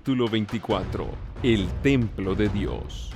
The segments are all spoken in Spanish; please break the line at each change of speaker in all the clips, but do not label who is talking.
capítulo 24, el templo de Dios.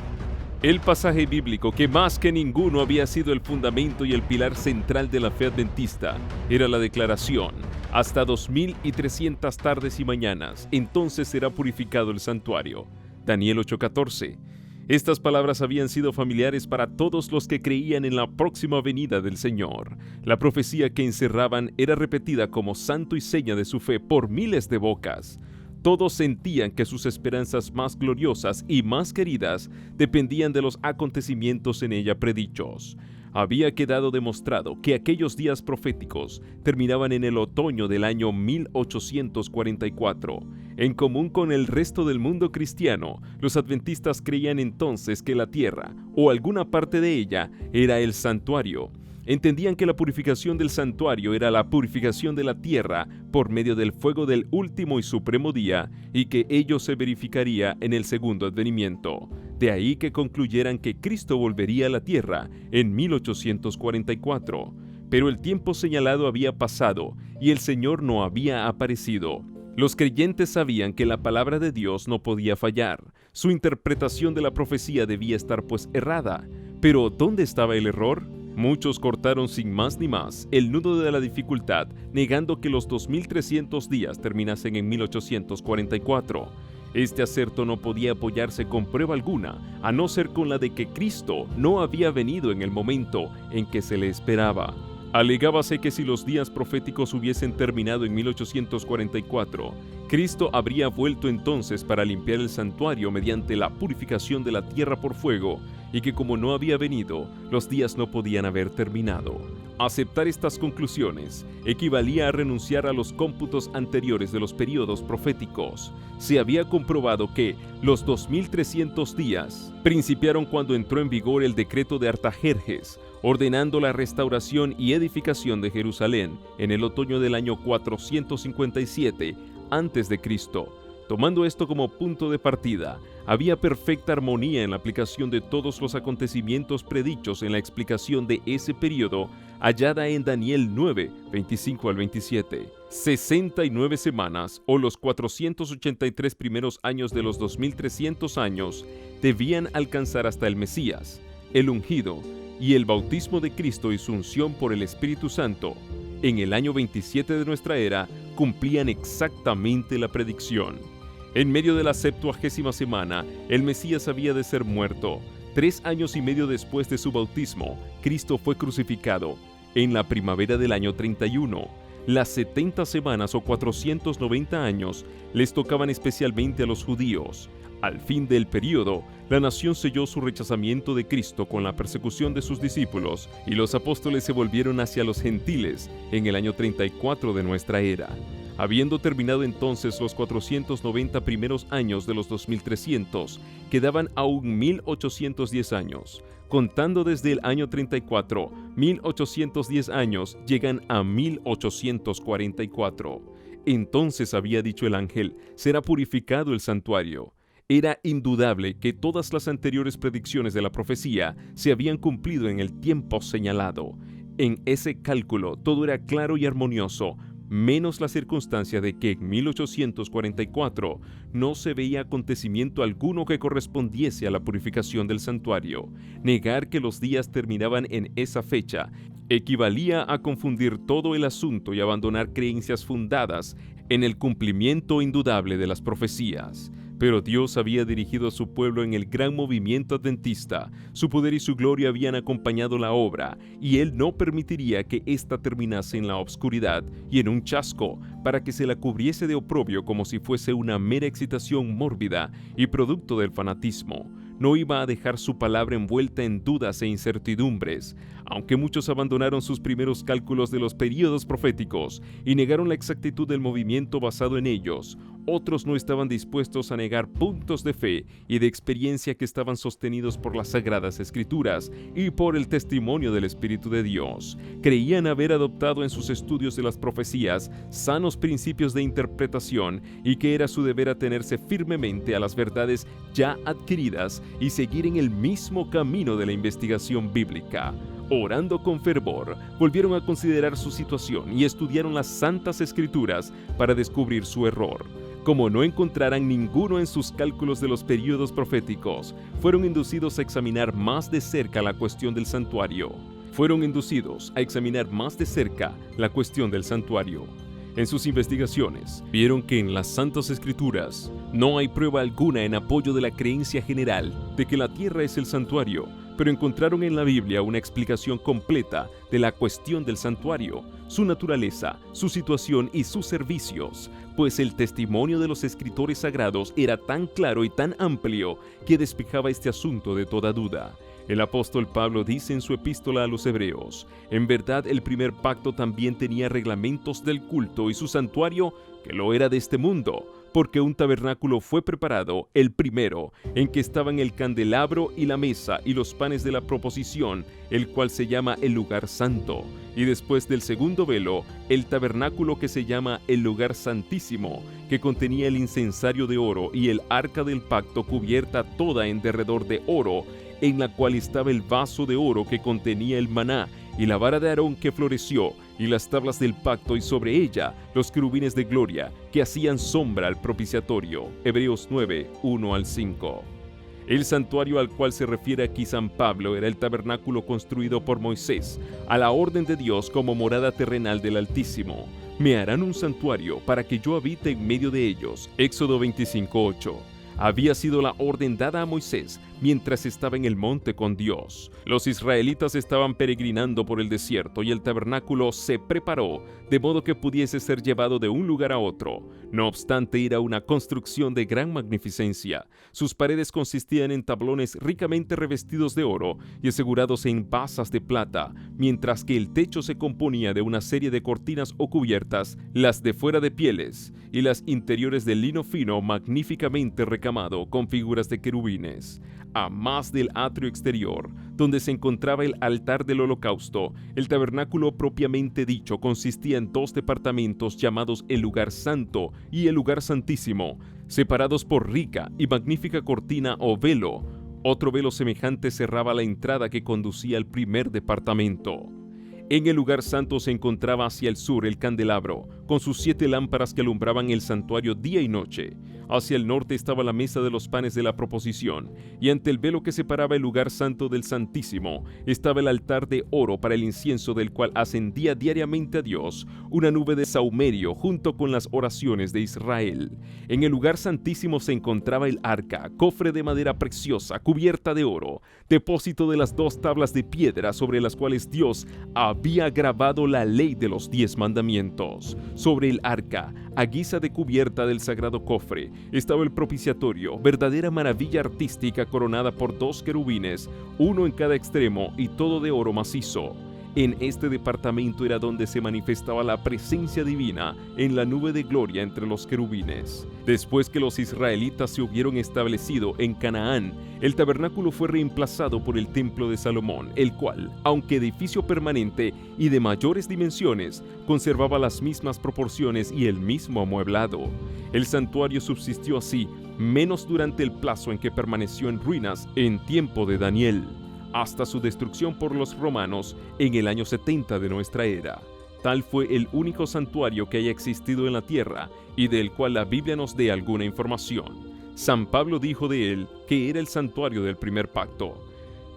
El pasaje bíblico que más que ninguno había sido el fundamento y el pilar central de la fe adventista era la declaración: hasta 2300 tardes y mañanas, entonces será purificado el santuario. Daniel 8:14. Estas palabras habían sido familiares para todos los que creían en la próxima venida del Señor. La profecía que encerraban era repetida como santo y seña de su fe por miles de bocas. Todos sentían que sus esperanzas más gloriosas y más queridas dependían de los acontecimientos en ella predichos. Había quedado demostrado que aquellos días proféticos terminaban en el otoño del año 1844. En común con el resto del mundo cristiano, los adventistas creían entonces que la tierra, o alguna parte de ella, era el santuario. Entendían que la purificación del santuario era la purificación de la tierra por medio del fuego del último y supremo día, y que ello se verificaría en el segundo advenimiento. De ahí que concluyeran que Cristo volvería a la tierra en 1844. Pero el tiempo señalado había pasado y el Señor no había aparecido. Los creyentes sabían que la palabra de Dios no podía fallar. Su interpretación de la profecía debía estar pues errada. Pero ¿dónde estaba el error? Muchos cortaron sin más ni más el nudo de la dificultad, negando que los 2300 días terminasen en 1844. Este aserto no podía apoyarse con prueba alguna, a no ser con la de que Cristo no había venido en el momento en que se le esperaba. Alegábase que si los días proféticos hubiesen terminado en 1844, Cristo habría vuelto entonces para limpiar el santuario mediante la purificación de la tierra por fuego, y que como no había venido, los días no podían haber terminado. Aceptar estas conclusiones equivalía a renunciar a los cómputos anteriores de los periodos proféticos. Se había comprobado que los 2300 días principiaron cuando entró en vigor el decreto de Artajerjes, ordenando la restauración y edificación de Jerusalén en el otoño del año 457 a.C. Tomando esto como punto de partida, había perfecta armonía en la aplicación de todos los acontecimientos predichos en la explicación de ese periodo, hallada en Daniel 9, 25 al 27. 69 semanas, o los 483 primeros años de los 2300 años, debían alcanzar hasta el Mesías, el ungido, y el bautismo de Cristo y su unción por el Espíritu Santo. En el año 27 de nuestra era, cumplían exactamente la predicción. En medio de la 70ª semana, el Mesías había de ser muerto. 3 años y medio después de su bautismo, Cristo fue crucificado. En la primavera del año 31, las 70 semanas o 490 años les tocaban especialmente a los judíos. Al fin del período, la nación selló su rechazamiento de Cristo con la persecución de sus discípulos, y los apóstoles se volvieron hacia los gentiles en el año 34 de nuestra era. Habiendo terminado entonces los 490 primeros años de los 2300, quedaban aún 1810 años. Contando desde el año 34, 1810 años llegan a 1844. Entonces había dicho el ángel: será purificado el santuario. Era indudable que todas las anteriores predicciones de la profecía se habían cumplido en el tiempo señalado. En ese cálculo todo era claro y armonioso, menos la circunstancia de que en 1844 no se veía acontecimiento alguno que correspondiese a la purificación del santuario. Negar que los días terminaban en esa fecha equivalía a confundir todo el asunto y abandonar creencias fundadas en el cumplimiento indudable de las profecías. Pero Dios había dirigido a su pueblo en el gran movimiento adventista. Su poder y su gloria habían acompañado la obra, y Él no permitiría que ésta terminase en la obscuridad y en un chasco, para que se la cubriese de oprobio como si fuese una mera excitación mórbida y producto del fanatismo. No iba a dejar su palabra envuelta en dudas e incertidumbres. Aunque muchos abandonaron sus primeros cálculos de los períodos proféticos y negaron la exactitud del movimiento basado en ellos, otros no estaban dispuestos a negar puntos de fe y de experiencia que estaban sostenidos por las Sagradas Escrituras y por el testimonio del Espíritu de Dios. Creían haber adoptado en sus estudios de las profecías sanos principios de interpretación, y que era su deber atenerse firmemente a las verdades ya adquiridas y seguir en el mismo camino de la investigación bíblica. Orando con fervor, volvieron a considerar su situación y estudiaron las Santas Escrituras para descubrir su error. como no encontraran ninguno en sus cálculos de los períodos proféticos, fueron inducidos a examinar más de cerca la cuestión del santuario. En sus investigaciones, vieron que en las Santas Escrituras no hay prueba alguna en apoyo de la creencia general de que la tierra es el santuario, pero encontraron en la Biblia una explicación completa de la cuestión del santuario, su naturaleza, su situación y sus servicios, pues el testimonio de los escritores sagrados era tan claro y tan amplio que despejaba este asunto de toda duda. El apóstol Pablo dice en su epístola a los Hebreos: en verdad el primer pacto también tenía reglamentos del culto y su santuario que lo era de este mundo, porque un tabernáculo fue preparado, el primero, en que estaban el candelabro y la mesa y los panes de la proposición, el cual se llama el lugar santo, y después del segundo velo, el tabernáculo que se llama el lugar santísimo, que contenía el incensario de oro y el arca del pacto cubierta toda en derredor de oro, en la cual estaba el vaso de oro que contenía el maná, y la vara de Aarón que floreció, y las tablas del pacto, y sobre ella los querubines de gloria, que hacían sombra al propiciatorio. Hebreos 9, 1 al 5. El santuario al cual se refiere aquí San Pablo era el tabernáculo construido por Moisés, a la orden de Dios como morada terrenal del Altísimo. Me harán un santuario para que yo habite en medio de ellos. Éxodo 25, 8. Había sido la orden dada a Moisés mientras estaba en el monte con Dios. Los israelitas estaban peregrinando por el desierto y el tabernáculo se preparó de modo que pudiese ser llevado de un lugar a otro. No obstante, era una construcción de gran magnificencia. Sus paredes consistían en tablones ricamente revestidos de oro y asegurados en basas de plata, mientras que el techo se componía de una serie de cortinas o cubiertas, las de fuera de pieles y las interiores de lino fino magníficamente recamado con figuras de querubines. A más del atrio exterior, donde se encontraba el altar del holocausto, el tabernáculo propiamente dicho consistía en dos departamentos llamados el lugar santo y el lugar santísimo, separados por rica y magnífica cortina o velo. Otro velo semejante cerraba la entrada que conducía al primer departamento. En el lugar santo se encontraba hacia el sur el candelabro, con sus 7 lámparas que alumbraban el santuario día y noche. Hacia el norte estaba la mesa de los panes de la proposición, y ante el velo que separaba el lugar santo del Santísimo estaba el altar de oro para el incienso, del cual ascendía diariamente a Dios una nube de sahumerio junto con las oraciones de Israel. En el lugar santísimo se encontraba el arca, cofre de madera preciosa cubierta de oro, depósito de las 2 tablas de piedra sobre las cuales Dios había grabado la ley de los 10 mandamientos. Sobre el arca, a guisa de cubierta del sagrado cofre, estaba el propiciatorio, verdadera maravilla artística coronada por 2 querubines, uno en cada extremo y todo de oro macizo. En este departamento era donde se manifestaba la presencia divina en la nube de gloria entre los querubines. Después que los israelitas se hubieron establecido en Canaán, el tabernáculo fue reemplazado por el templo de Salomón, el cual, aunque edificio permanente y de mayores dimensiones, conservaba las mismas proporciones y el mismo amueblado. El santuario subsistió así, menos durante el plazo en que permaneció en ruinas en tiempo de Daniel, hasta su destrucción por los romanos en el año 70 de nuestra era. Tal fue el único santuario que haya existido en la tierra y del cual la Biblia nos dé alguna información. San Pablo dijo de él que era el santuario del primer pacto.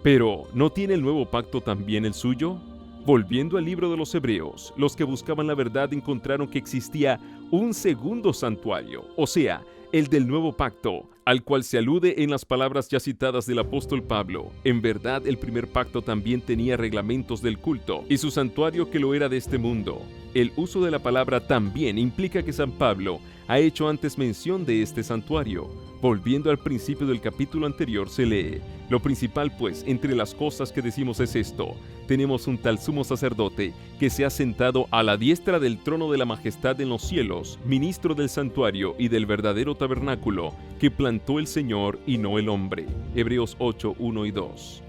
Pero, ¿no tiene el nuevo pacto también el suyo? Volviendo al libro de los Hebreos, los que buscaban la verdad encontraron que existía un segundo santuario, o sea, el del nuevo pacto, al cual se alude en las palabras ya citadas del apóstol Pablo. En verdad, el primer pacto también tenía reglamentos del culto, y su santuario que lo era de este mundo. El uso de la palabra también implica que San Pablo ha hecho antes mención de este santuario. Volviendo al principio del capítulo anterior se lee: lo principal pues entre las cosas que decimos es esto: tenemos un tal sumo sacerdote que se ha sentado a la diestra del trono de la majestad en los cielos, ministro del santuario y del verdadero tabernáculo que plantó el Señor y no el hombre. Hebreos 8, 1 y 2.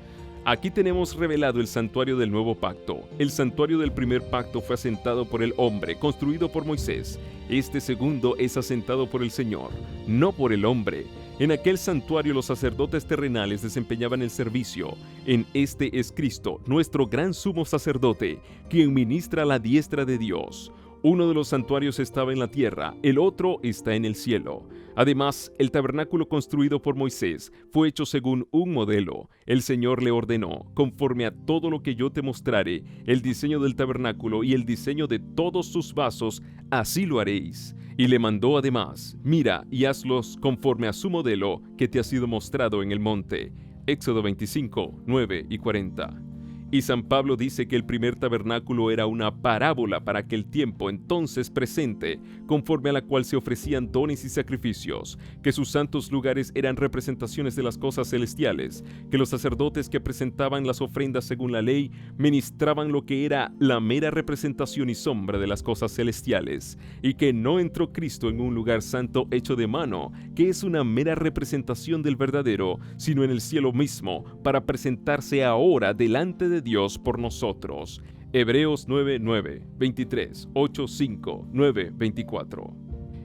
Aquí tenemos revelado el santuario del nuevo pacto. El santuario del primer pacto fue asentado por el hombre, construido por Moisés. Este segundo es asentado por el Señor, no por el hombre. En aquel santuario los sacerdotes terrenales desempeñaban el servicio. En este es Cristo, nuestro gran sumo sacerdote, quien ministra a la diestra de Dios. Uno de los santuarios estaba en la tierra, el otro está en el cielo. Además, el tabernáculo construido por Moisés fue hecho según un modelo. El Señor le ordenó, conforme a todo lo que yo te mostrare, el diseño del tabernáculo y el diseño de todos sus vasos, así lo haréis. Y le mandó además, mira y hazlos conforme a su modelo que te ha sido mostrado en el monte. Éxodo 25, 9 y 40. Y San Pablo dice que el primer tabernáculo era una parábola para aquel tiempo entonces presente, conforme a la cual se ofrecían dones y sacrificios, que sus santos lugares eran representaciones de las cosas celestiales, que los sacerdotes que presentaban las ofrendas según la ley ministraban lo que era la mera representación y sombra de las cosas celestiales, y que no entró Cristo en un lugar santo hecho de mano, que es una mera representación del verdadero, sino en el cielo mismo, para presentarse ahora delante de Dios por nosotros. Hebreos 9:9, 23, 8:5, 9, 24.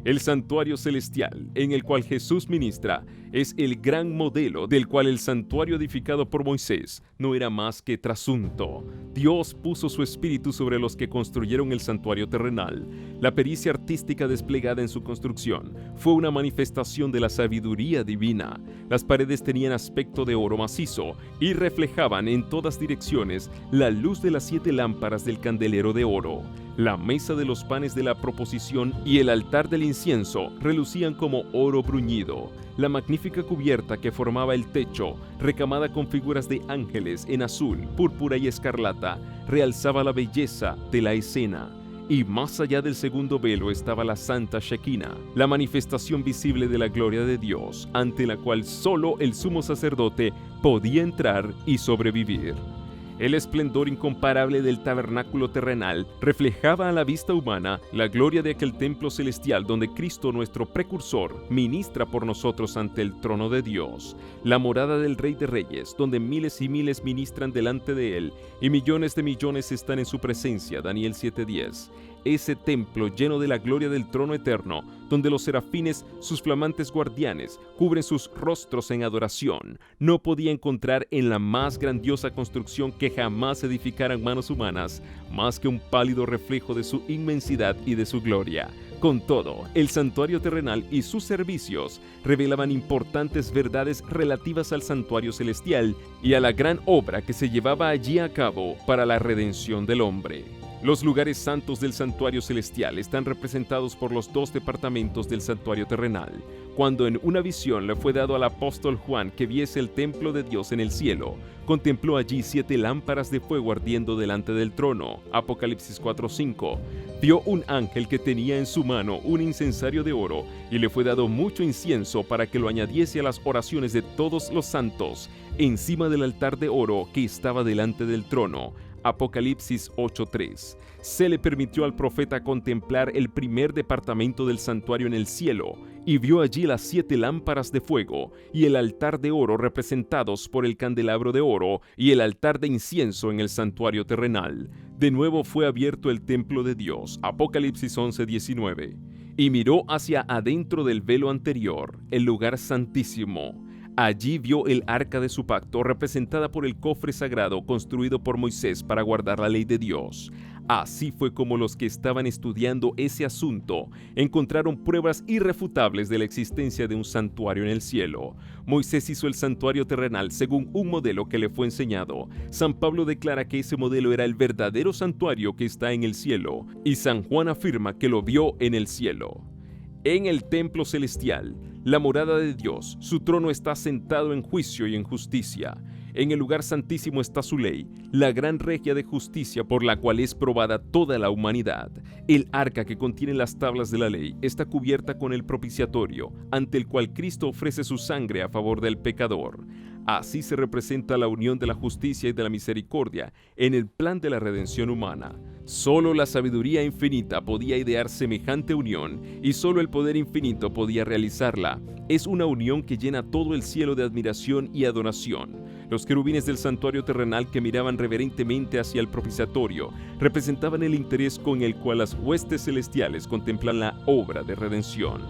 El santuario celestial en el cual Jesús ministra es el gran modelo del cual el santuario edificado por Moisés no era más que trasunto. Dios puso su espíritu sobre los que construyeron el santuario terrenal. La pericia artística desplegada en su construcción fue una manifestación de la sabiduría divina. Las paredes tenían aspecto de oro macizo y reflejaban en todas direcciones la luz de las 7 lámparas del candelero de oro. La mesa de los panes de la proposición y el altar del incienso relucían como oro bruñido. La magnífica cubierta que formaba el techo, recamada con figuras de ángeles en azul, púrpura y escarlata, realzaba la belleza de la escena. Y más allá del segundo velo estaba la Santa Shekinah, la manifestación visible de la gloria de Dios, ante la cual solo el sumo sacerdote podía entrar y sobrevivir. El esplendor incomparable del tabernáculo terrenal reflejaba a la vista humana la gloria de aquel templo celestial donde Cristo, nuestro precursor, ministra por nosotros ante el trono de Dios. La morada del Rey de Reyes, donde miles y miles ministran delante de Él y millones de millones están en su presencia. Daniel 7:10. Ese templo lleno de la gloria del trono eterno, donde los serafines, sus flamantes guardianes, cubren sus rostros en adoración, no podía encontrar en la más grandiosa construcción que jamás edificaran manos humanas, más que un pálido reflejo de su inmensidad y de su gloria. Con todo, el santuario terrenal y sus servicios revelaban importantes verdades relativas al santuario celestial y a la gran obra que se llevaba allí a cabo para la redención del hombre. Los lugares santos del santuario celestial están representados por los 2 departamentos del santuario terrenal. Cuando en una visión le fue dado al apóstol Juan que viese el templo de Dios en el cielo, contempló allí 7 lámparas de fuego ardiendo delante del trono. Apocalipsis 4:5. Vio un ángel que tenía en su mano un incensario de oro y le fue dado mucho incienso para que lo añadiese a las oraciones de todos los santos, encima del altar de oro que estaba delante del trono. Apocalipsis 8:3. Se le permitió al profeta contemplar el primer departamento del santuario en el cielo y vio allí las 7 lámparas de fuego y el altar de oro representados por el candelabro de oro y el altar de incienso en el santuario terrenal. De nuevo fue abierto el templo de Dios. Apocalipsis 11:19. Y miró hacia adentro del velo anterior, el lugar santísimo. Allí vio el arca de su pacto, representada por el cofre sagrado construido por Moisés para guardar la ley de Dios. Así fue como los que estaban estudiando ese asunto encontraron pruebas irrefutables de la existencia de un santuario en el cielo. Moisés hizo el santuario terrenal según un modelo que le fue enseñado. San Pablo declara que ese modelo era el verdadero santuario que está en el cielo, y San Juan afirma que lo vio en el cielo. En el templo celestial, la morada de Dios, su trono está sentado en juicio y en justicia. En el lugar santísimo está su ley, la gran regia de justicia por la cual es probada toda la humanidad. El arca que contiene las tablas de la ley está cubierta con el propiciatorio, ante el cual Cristo ofrece su sangre a favor del pecador. Así se representa la unión de la justicia y de la misericordia en el plan de la redención humana. Solo la sabiduría infinita podía idear semejante unión y solo el poder infinito podía realizarla. Es una unión que llena todo el cielo de admiración y adoración. Los querubines del santuario terrenal que miraban reverentemente hacia el propiciatorio representaban el interés con el cual las huestes celestiales contemplan la obra de redención.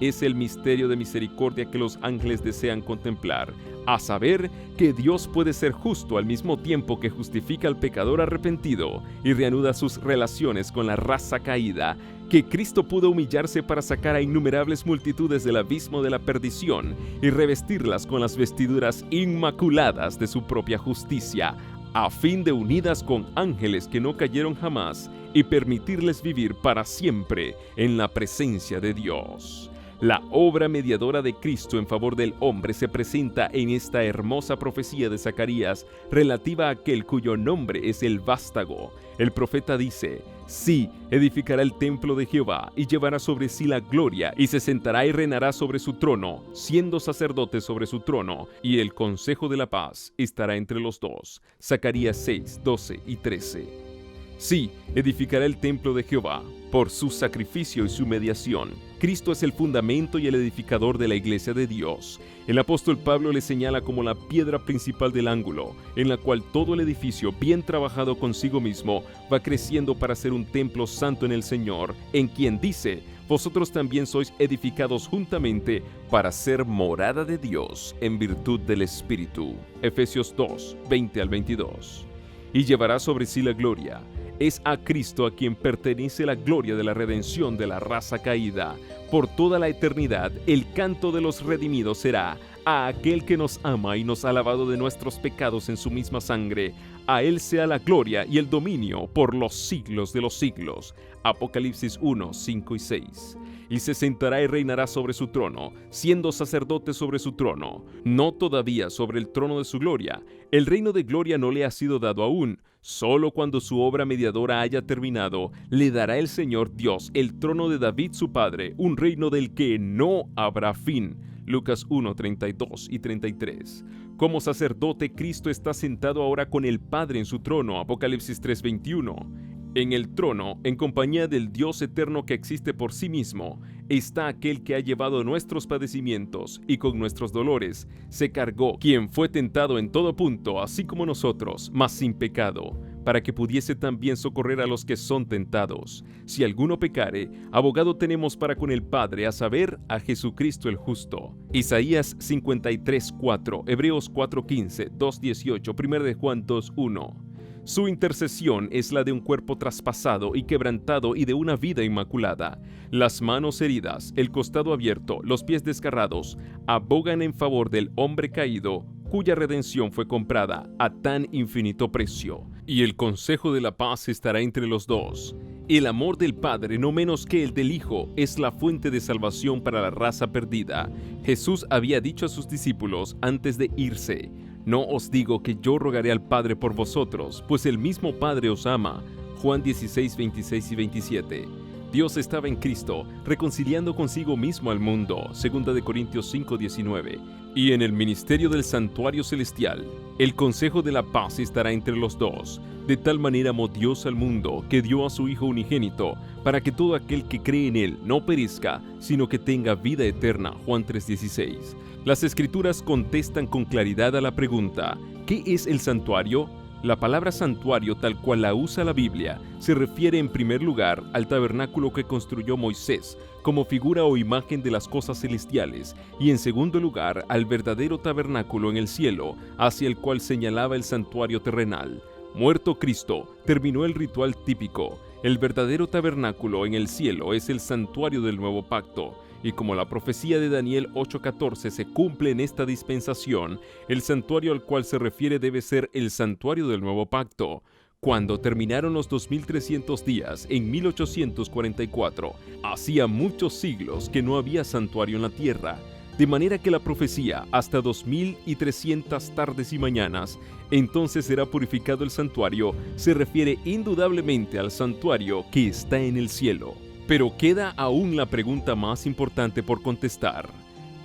es el misterio de misericordia que los ángeles desean contemplar, a saber, que Dios puede ser justo al mismo tiempo que justifica al pecador arrepentido y reanuda sus relaciones con la raza caída, que Cristo pudo humillarse para sacar a innumerables multitudes del abismo de la perdición y revestirlas con las vestiduras inmaculadas de su propia justicia, a fin de unidas con ángeles que no cayeron jamás y permitirles vivir para siempre en la presencia de Dios. La obra mediadora de Cristo en favor del hombre se presenta en esta hermosa profecía de Zacarías relativa a aquel cuyo nombre es el vástago. El profeta dice: sí, edificará el templo de Jehová y llevará sobre sí la gloria y se sentará y reinará sobre su trono, siendo sacerdote sobre su trono, y el consejo de la paz estará entre los dos. Zacarías 6, 12 y 13. Sí, edificará el templo de Jehová, por su sacrificio y su mediación. Cristo es el fundamento y el edificador de la iglesia de Dios. El apóstol Pablo le señala como la piedra principal del ángulo, en la cual todo el edificio, bien trabajado consigo mismo, va creciendo para ser un templo santo en el Señor, en quien dice: vosotros también sois edificados juntamente para ser morada de Dios en virtud del Espíritu. Efesios 2, 20 al 22. Y llevará sobre sí la gloria. Es a Cristo a quien pertenece la gloria de la redención de la raza caída. Por toda la eternidad, el canto de los redimidos será: a aquel que nos ama y nos ha lavado de nuestros pecados en su misma sangre. A él sea la gloria y el dominio por los siglos de los siglos. Apocalipsis 1, 5 y 6. Y se sentará y reinará sobre su trono, siendo sacerdote sobre su trono, no todavía sobre el trono de su gloria. El reino de gloria no le ha sido dado aún. Solo cuando su obra mediadora haya terminado, le dará el Señor Dios el trono de David su padre, un reino del que no habrá fin. Lucas 1, 32 y 33. Como sacerdote, Cristo está sentado ahora con el Padre en su trono. Apocalipsis 3, 21. En el trono, en compañía del Dios eterno que existe por sí mismo, está aquel que ha llevado nuestros padecimientos y con nuestros dolores se cargó, quien fue tentado en todo punto, así como nosotros, mas sin pecado, para que pudiese también socorrer a los que son tentados. Si alguno pecare, abogado tenemos para con el Padre, a saber, a Jesucristo el justo. Isaías 53, 4, Hebreos 4, 15, 2, 18, 1 de Juan 2, 1. Su intercesión es la de un cuerpo traspasado y quebrantado y de una vida inmaculada. Las manos heridas, el costado abierto, los pies desgarrados, abogan en favor del hombre caído, cuya redención fue comprada a tan infinito precio. Y el consejo de la paz estará entre los dos. El amor del Padre, no menos que el del Hijo, es la fuente de salvación para la raza perdida. Jesús había dicho a sus discípulos antes de irse: no os digo que yo rogaré al Padre por vosotros, pues el mismo Padre os ama. Juan 16, 26 y 27. Dios estaba en Cristo, reconciliando consigo mismo al mundo. 2 de Corintios 5, 19. Y en el ministerio del santuario celestial, el consejo de la paz estará entre los dos. De tal manera amó Dios al mundo, que dio a su Hijo unigénito, para que todo aquel que cree en Él no perezca, sino que tenga vida eterna. Juan 3:16. Las Escrituras contestan con claridad a la pregunta: ¿qué es el santuario? La palabra santuario, tal cual la usa la Biblia, se refiere en primer lugar al tabernáculo que construyó Moisés, como figura o imagen de las cosas celestiales, y en segundo lugar al verdadero tabernáculo en el cielo, hacia el cual señalaba el santuario terrenal. Muerto Cristo, terminó el ritual típico. El verdadero tabernáculo en el cielo es el santuario del nuevo pacto. Y como la profecía de Daniel 8:14 se cumple en esta dispensación, el santuario al cual se refiere debe ser el santuario del nuevo pacto. Cuando terminaron los 2300 días, en 1844, hacía muchos siglos que no había santuario en la tierra, de manera que la profecía, hasta 2300 tardes y mañanas, entonces será purificado el santuario, se refiere indudablemente al santuario que está en el cielo. Pero queda aún la pregunta más importante por contestar: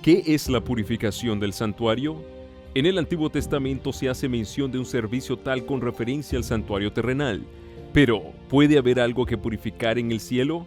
¿qué es la purificación del santuario? En el Antiguo Testamento se hace mención de un servicio tal con referencia al santuario terrenal. Pero, ¿puede haber algo que purificar en el cielo?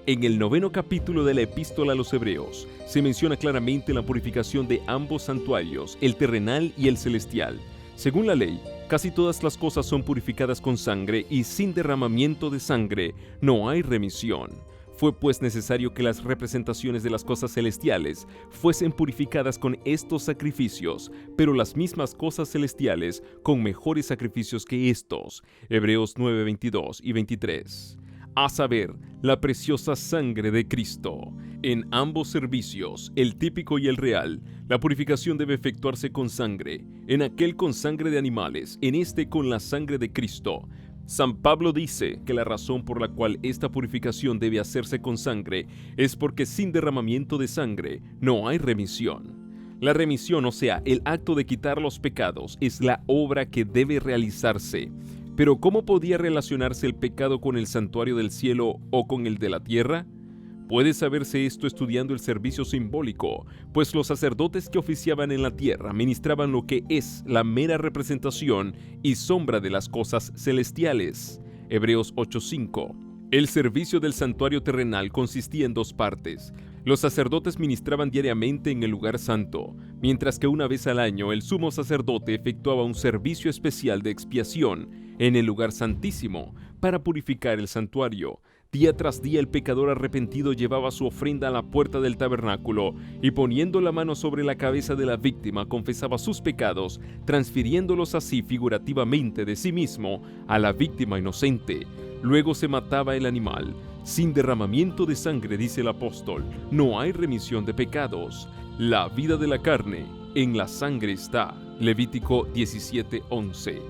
En el 9º capítulo de la Epístola a los Hebreos, se menciona claramente la purificación de ambos santuarios, el terrenal y el celestial. Según la ley, casi todas las cosas son purificadas con sangre y sin derramamiento de sangre no hay remisión. Fue pues necesario que las representaciones de las cosas celestiales fuesen purificadas con estos sacrificios, pero las mismas cosas celestiales con mejores sacrificios que estos. Hebreos 9, 22 y 23. A saber, la preciosa sangre de Cristo. En ambos servicios, el típico y el real, la purificación debe efectuarse con sangre, en aquel con sangre de animales, en este con la sangre de Cristo. San Pablo dice que la razón por la cual esta purificación debe hacerse con sangre es porque sin derramamiento de sangre no hay remisión. La remisión, o sea, el acto de quitar los pecados, es la obra que debe realizarse. Pero ¿cómo podía relacionarse el pecado con el santuario del cielo o con el de la tierra? Puede saberse esto estudiando el servicio simbólico, pues los sacerdotes que oficiaban en la tierra ministraban lo que es la mera representación y sombra de las cosas celestiales. Hebreos 8:5. El servicio del santuario terrenal consistía en dos partes. Los sacerdotes ministraban diariamente en el lugar santo, mientras que una vez al año el sumo sacerdote efectuaba un servicio especial de expiación en el lugar santísimo para purificar el santuario. Día tras día el pecador arrepentido llevaba su ofrenda a la puerta del tabernáculo y poniendo la mano sobre la cabeza de la víctima confesaba sus pecados, transfiriéndolos así figurativamente de sí mismo a la víctima inocente. Luego se mataba el animal. Sin derramamiento de sangre, dice el apóstol, no hay remisión de pecados. La vida de la carne en la sangre está. Levítico 17:11.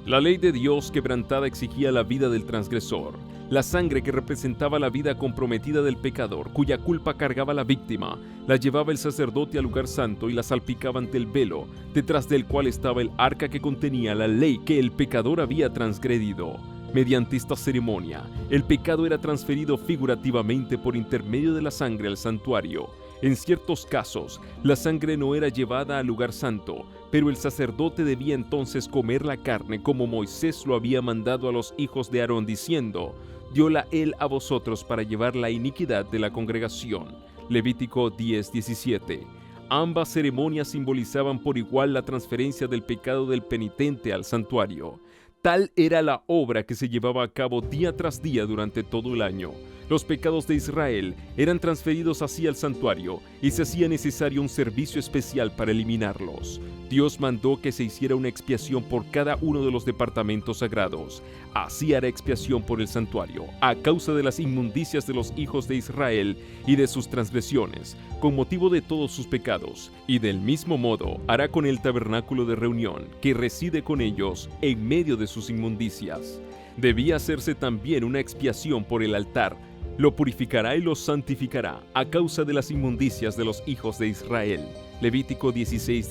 La ley de Dios quebrantada exigía la vida del transgresor. La sangre que representaba la vida comprometida del pecador, cuya culpa cargaba la víctima, la llevaba el sacerdote al lugar santo y la salpicaba ante el velo, detrás del cual estaba el arca que contenía la ley que el pecador había transgredido. Mediante esta ceremonia, el pecado era transferido figurativamente por intermedio de la sangre al santuario. En ciertos casos, la sangre no era llevada al lugar santo, pero el sacerdote debía entonces comer la carne como Moisés lo había mandado a los hijos de Aarón diciendo: «Dióla él a vosotros para llevar la iniquidad de la congregación». Levítico 10:17. Ambas ceremonias simbolizaban por igual la transferencia del pecado del penitente al santuario. Tal era la obra que se llevaba a cabo día tras día durante todo el año. Los pecados de Israel eran transferidos así al santuario y se hacía necesario un servicio especial para eliminarlos. Dios mandó que se hiciera una expiación por cada uno de los departamentos sagrados. Así hará expiación por el santuario, a causa de las inmundicias de los hijos de Israel y de sus transgresiones, con motivo de todos sus pecados. Y del mismo modo hará con el tabernáculo de reunión, que reside con ellos en medio de sus inmundicias. Debía hacerse también una expiación por el altar. Lo purificará y lo santificará a causa de las inmundicias de los hijos de Israel. Levítico 16,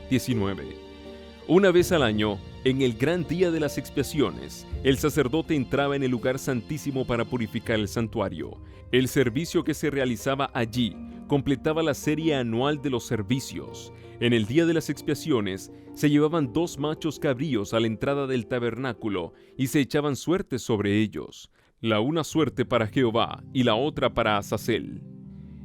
19. Una vez al año, en el gran día de las expiaciones, el sacerdote entraba en el lugar santísimo para purificar el santuario. El servicio que se realizaba allí completaba la serie anual de los servicios. En el día de las expiaciones, se llevaban 2 machos cabríos a la entrada del tabernáculo y se echaban suertes sobre ellos. La una suerte para Jehová y la otra para Azazel.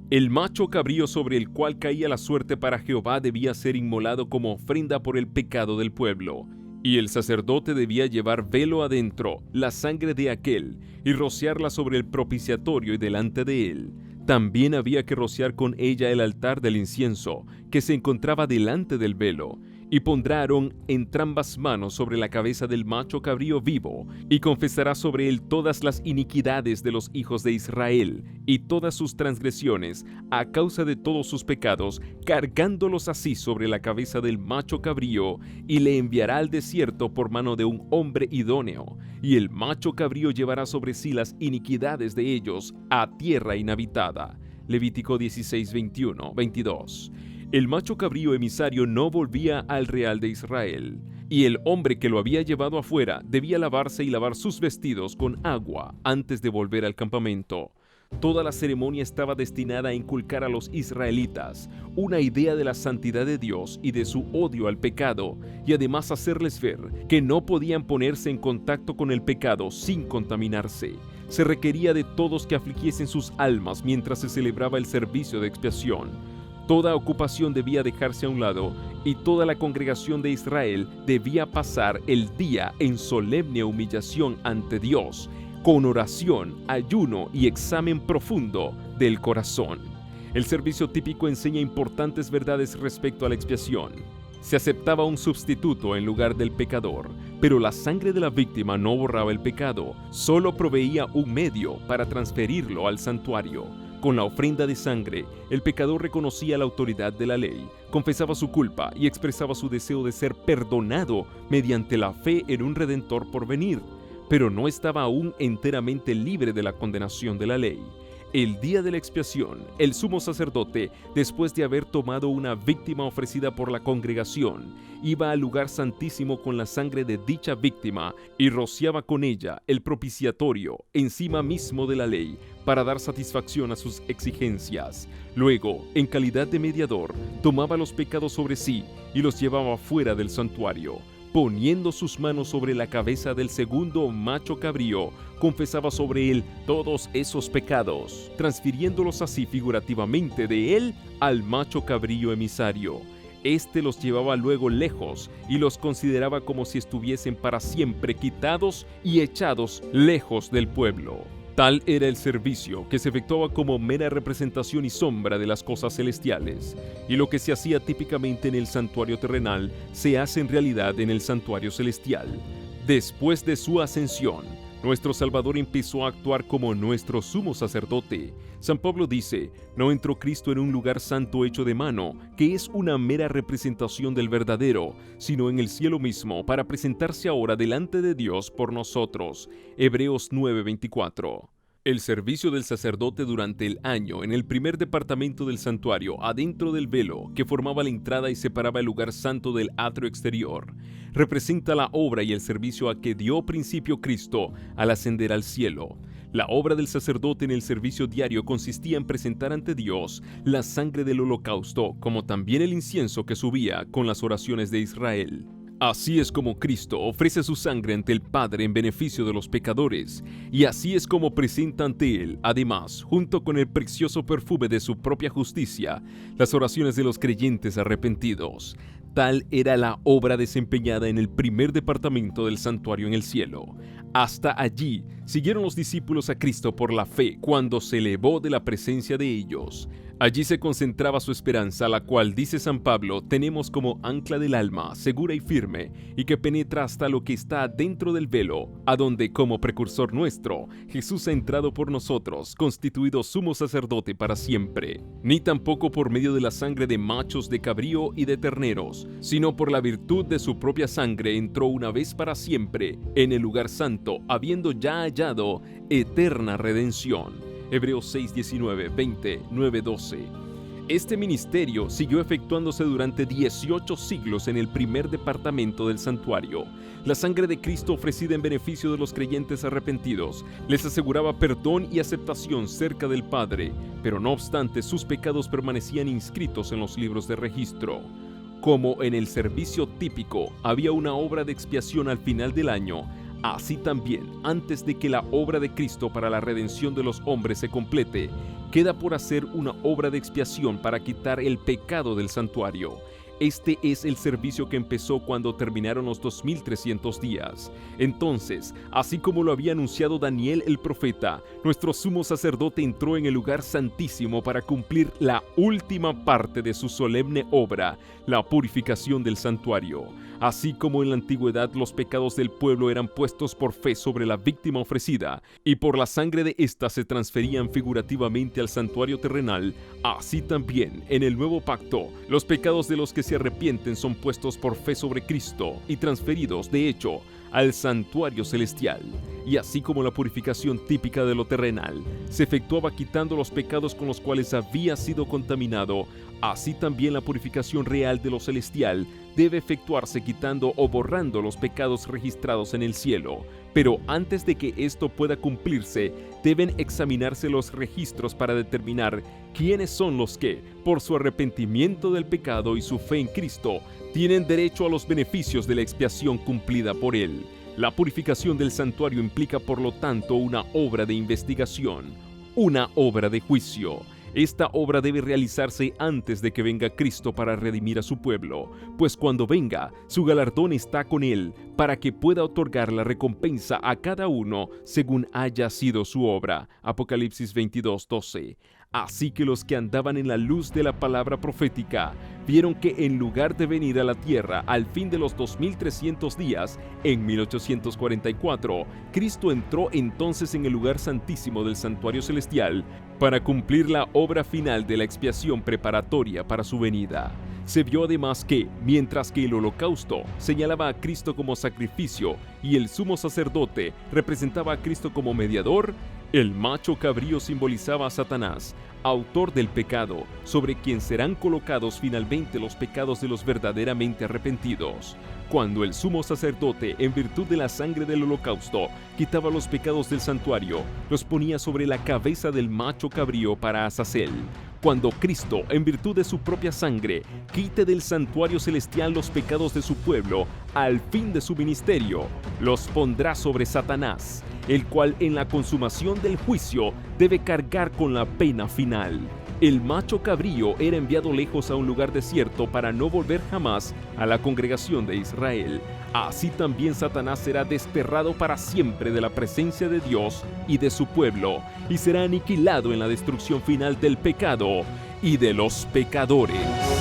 El macho cabrío sobre el cual caía la suerte para Jehová debía ser inmolado como ofrenda por el pecado del pueblo, y el sacerdote debía llevar velo adentro la sangre de aquel y rociarla sobre el propiciatorio y delante de él. También había que rociar con ella el altar del incienso, que se encontraba delante del velo, y pondrá Aarón entrambas manos sobre la cabeza del macho cabrío vivo, y confesará sobre él todas las iniquidades de los hijos de Israel, y todas sus transgresiones, a causa de todos sus pecados, cargándolos así sobre la cabeza del macho cabrío, y le enviará al desierto por mano de un hombre idóneo, y el macho cabrío llevará sobre sí las iniquidades de ellos a tierra inhabitada. Levítico 16, 21, 22. El macho cabrío emisario no volvía al real de Israel, y el hombre que lo había llevado afuera debía lavarse y lavar sus vestidos con agua antes de volver al campamento. Toda la ceremonia estaba destinada a inculcar a los israelitas una idea de la santidad de Dios y de su odio al pecado, y además hacerles ver que no podían ponerse en contacto con el pecado sin contaminarse. Se requería de todos que afligiesen sus almas mientras se celebraba el servicio de expiación. Toda ocupación debía dejarse a un lado y toda la congregación de Israel debía pasar el día en solemne humillación ante Dios, con oración, ayuno y examen profundo del corazón. El servicio típico enseña importantes verdades respecto a la expiación. Se aceptaba un sustituto en lugar del pecador, pero la sangre de la víctima no borraba el pecado, solo proveía un medio para transferirlo al santuario. Con la ofrenda de sangre, el pecador reconocía la autoridad de la ley, confesaba su culpa y expresaba su deseo de ser perdonado mediante la fe en un Redentor por venir, pero no estaba aún enteramente libre de la condenación de la ley. El día de la expiación, el sumo sacerdote, después de haber tomado una víctima ofrecida por la congregación, iba al lugar santísimo con la sangre de dicha víctima y rociaba con ella el propiciatorio encima mismo de la ley para dar satisfacción a sus exigencias. Luego, en calidad de mediador, tomaba los pecados sobre sí y los llevaba fuera del santuario. Poniendo sus manos sobre la cabeza del segundo macho cabrío, confesaba sobre él todos esos pecados, transfiriéndolos así figurativamente de él al macho cabrío emisario. Este los llevaba luego lejos y los consideraba como si estuviesen para siempre quitados y echados lejos del pueblo. Tal era el servicio, que se efectuaba como mera representación y sombra de las cosas celestiales, y lo que se hacía típicamente en el santuario terrenal se hace en realidad en el santuario celestial. Después de su ascensión, nuestro Salvador empezó a actuar como nuestro sumo sacerdote. San Pablo dice: no entró Cristo en un lugar santo hecho de mano, que es una mera representación del verdadero, sino en el cielo mismo, para presentarse ahora delante de Dios por nosotros. Hebreos 9:24. El servicio del sacerdote durante el año en el primer departamento del santuario, adentro del velo que formaba la entrada y separaba el lugar santo del atrio exterior, representa la obra y el servicio a que dio principio Cristo al ascender al cielo. La obra del sacerdote en el servicio diario consistía en presentar ante Dios la sangre del holocausto, como también el incienso que subía con las oraciones de Israel. Así es como Cristo ofrece su sangre ante el Padre en beneficio de los pecadores, y así es como presenta ante Él, además, junto con el precioso perfume de su propia justicia, las oraciones de los creyentes arrepentidos. Tal era la obra desempeñada en el primer departamento del santuario en el cielo. Hasta allí siguieron los discípulos a Cristo por la fe cuando se elevó de la presencia de ellos. Allí se concentraba su esperanza, la cual, dice San Pablo, tenemos como ancla del alma, segura y firme, y que penetra hasta lo que está dentro del velo, a donde, como precursor nuestro, Jesús ha entrado por nosotros, constituido sumo sacerdote para siempre. Ni tampoco por medio de la sangre de machos de cabrío y de terneros, sino por la virtud de su propia sangre entró una vez para siempre en el lugar santo, habiendo ya hallado eterna redención. Hebreos 6, 19, 20, 9, 12. Este ministerio siguió efectuándose durante 18 siglos en el primer departamento del santuario. La sangre de Cristo ofrecida en beneficio de los creyentes arrepentidos les aseguraba perdón y aceptación cerca del Padre, pero no obstante sus pecados permanecían inscritos en los libros de registro. Como en el servicio típico había una obra de expiación al final del año, así también, antes de que la obra de Cristo para la redención de los hombres se complete, queda por hacer una obra de expiación para quitar el pecado del santuario. Este es el servicio que empezó cuando terminaron los 2300 días. Entonces, así como lo había anunciado Daniel el profeta, nuestro sumo sacerdote entró en el lugar santísimo para cumplir la última parte de su solemne obra, la purificación del santuario. Así como en la antigüedad los pecados del pueblo eran puestos por fe sobre la víctima ofrecida, y por la sangre de ésta se transferían figurativamente al santuario terrenal, así también en el nuevo pacto, los pecados de los que se arrepienten son puestos por fe sobre Cristo y transferidos, de hecho, al santuario celestial. Y así como la purificación típica de lo terrenal se efectuaba quitando los pecados con los cuales había sido contaminado, así también la purificación real de lo celestial debe efectuarse quitando o borrando los pecados registrados en el cielo. Pero antes de que esto pueda cumplirse, deben examinarse los registros para determinar quiénes son los que, por su arrepentimiento del pecado y su fe en Cristo, tienen derecho a los beneficios de la expiación cumplida por Él. La purificación del santuario implica, por lo tanto, una obra de investigación, una obra de juicio. Esta obra debe realizarse antes de que venga Cristo para redimir a su pueblo, pues cuando venga, su galardón está con él, para que pueda otorgar la recompensa a cada uno según haya sido su obra. Apocalipsis 22:12. Así que los que andaban en la luz de la palabra profética vieron que en lugar de venir a la tierra al fin de los 2300 días, en 1844, Cristo entró entonces en el lugar santísimo del santuario celestial para cumplir la obra final de la expiación preparatoria para su venida. Se vio además que, mientras que el holocausto señalaba a Cristo como sacrificio y el sumo sacerdote representaba a Cristo como mediador, el macho cabrío simbolizaba a Satanás, autor del pecado, sobre quien serán colocados finalmente los pecados de los verdaderamente arrepentidos. Cuando el sumo sacerdote, en virtud de la sangre del holocausto, quitaba los pecados del santuario, los ponía sobre la cabeza del macho cabrío para Azazel. Cuando Cristo, en virtud de su propia sangre, quite del santuario celestial los pecados de su pueblo, al fin de su ministerio, los pondrá sobre Satanás, el cual en la consumación del juicio debe cargar con la pena final. El macho cabrío era enviado lejos a un lugar desierto para no volver jamás a la congregación de Israel. Así también Satanás será desterrado para siempre de la presencia de Dios y de su pueblo, y será aniquilado en la destrucción final del pecado y de los pecadores.